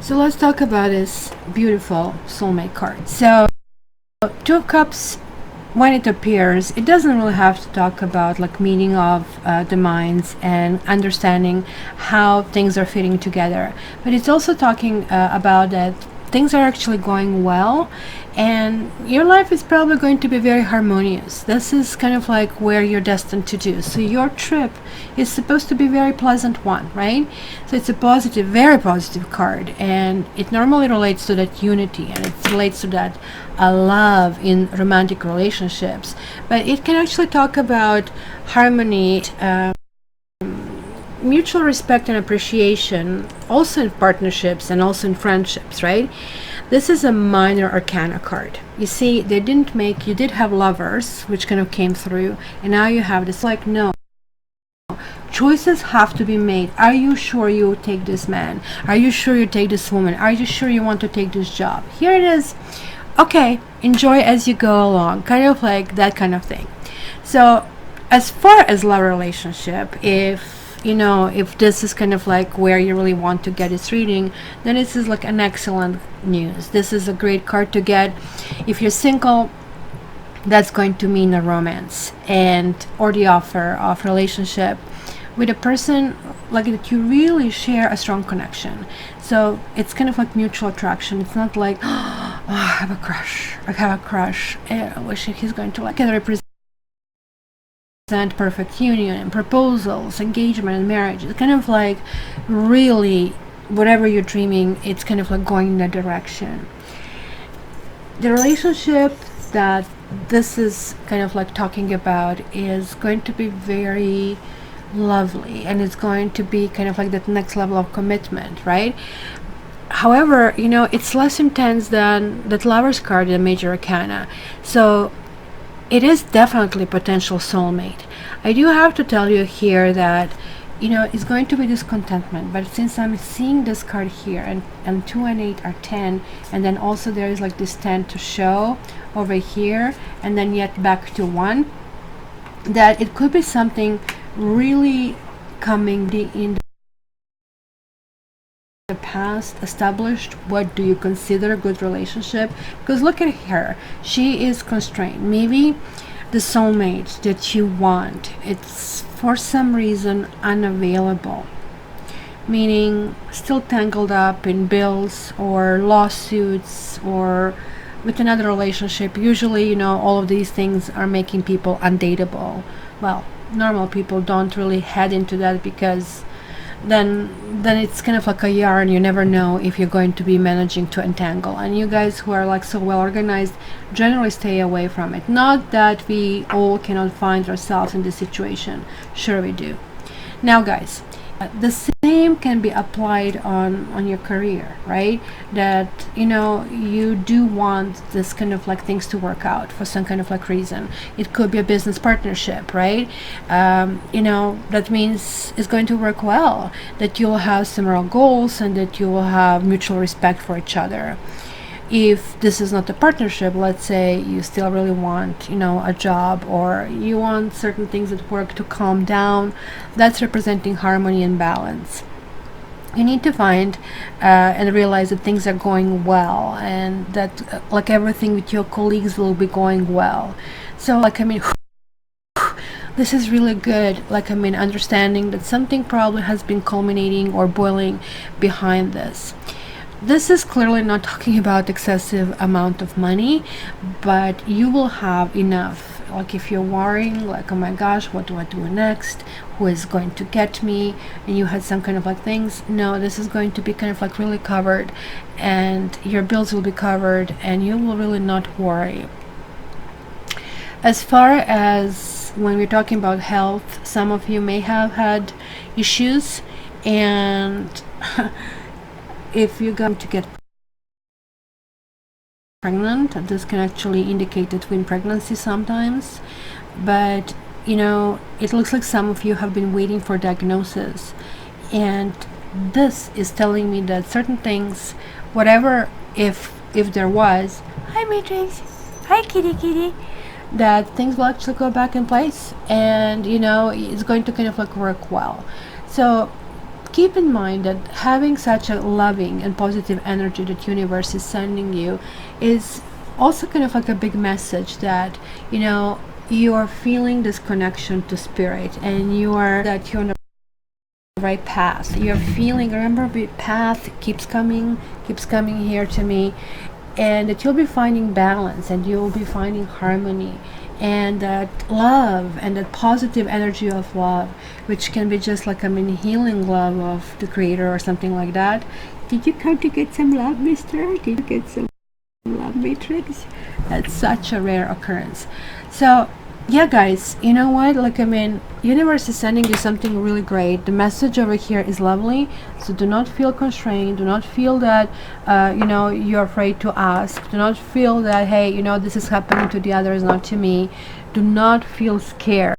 So let's talk about this beautiful soulmate card. So Two of Cups, when it appears, it doesn't really have to talk about like meeting of the minds and understanding how things are fitting together, but it's also talking about that things are actually going well and your life is probably going to be very harmonious. This is kind of like where you're destined to do. So your trip is supposed to be a very pleasant one, right? So it's a positive, very positive card, and it normally relates to that unity, and it relates to that love in romantic relationships, but it can actually talk about harmony, mutual respect and appreciation, also in partnerships and also in friendships, right? This is a minor arcana card. You see, they didn't make, you did have Lovers, which kind of came through, and now you have this, like, no. Choices have to be made. Are you sure you take this man? Are you sure you take this woman? Are you sure you want to take this job? Here it is. Okay, enjoy as you go along. Kind of like that kind of thing. So as far as love relationship, if this is kind of like where you really want to get this reading, then this is like an excellent news. This is a great card to get. If you're single, that's going to mean a romance and or the offer of relationship with a person like that you really share a strong connection. So it's kind of like mutual attraction. It's not like, oh, I have a crush. I wish he's going to like it represent perfect union and proposals, engagement and marriage. It's kind of like really whatever you're dreaming, it's kind of like going in that direction. The relationship that this is kind of like talking about is going to be very lovely, and it's going to be kind of like that next level of commitment, right? However, it's less intense than that Lovers card in Major Arcana. So it is definitely potential soulmate. I do have to tell you here that it's going to be discontentment, but since I'm seeing this card here, and 2 and 8 are 10, and then also there is like this 10 to show over here, and then yet back to 1, that it could be something really coming in the past, established. What do you consider a good relationship? Because look at her, she is constrained. Maybe the soulmate that you want, it's for some reason unavailable, meaning still tangled up in bills or lawsuits or with another relationship. Usually, all of these things are making people undateable. Well, normal people don't really head into that, because then it's kind of like a yarn. You never know if you're going to be managing to entangle, and you guys who are like so well organized generally stay away from it. Not that we all cannot find ourselves in this situation, sure we do. Now guys, the same can be applied on your career, right? That you do want this kind of like things to work out for some kind of like reason. It could be a business partnership, right? That means it's going to work well, that you'll have similar goals and that you will have mutual respect for each other. If this is not a partnership, let's say you still really want a job, or you want certain things at work to calm down, that's representing harmony and balance. You need to find and realize that things are going well, and that like everything with your colleagues will be going well. So this is really good. Understanding that something probably has been culminating or boiling behind this. This is clearly not talking about excessive amount of money, but you will have enough. Like if you're worrying, like, oh my gosh, what do I do next? Who is going to get me? And you had some kind of like things. No, this is going to be kind of like really covered, and your bills will be covered, and you will really not worry. As far as when we're talking about health, some of you may have had issues, and if you're going to get pregnant, this can actually indicate a twin pregnancy sometimes. But it looks like some of you have been waiting for diagnosis, and this is telling me that certain things, whatever, if there was, hi Matrix, hi kitty, that things will actually go back in place, and it's going to kind of like work well. So keep in mind that having such a loving and positive energy that universe is sending you is also kind of like a big message that, you know, you are feeling this connection to spirit, and you're on the right path. You're feeling, remember, the path keeps coming here to me, and that you'll be finding balance, and you'll be finding harmony, and that love and that positive energy of love, which can be just like a mini healing love of the creator or something like that. Did you come to get some love, mister? Did you get some love, matrix? That's such a rare occurrence. So yeah, guys, you know what, like, I mean, universe is sending you something really great. The message over here is lovely, so do not feel constrained, do not feel that you know, you're afraid to ask, do not feel that, hey, you know, this is happening to the others, not to me. Do not feel scared.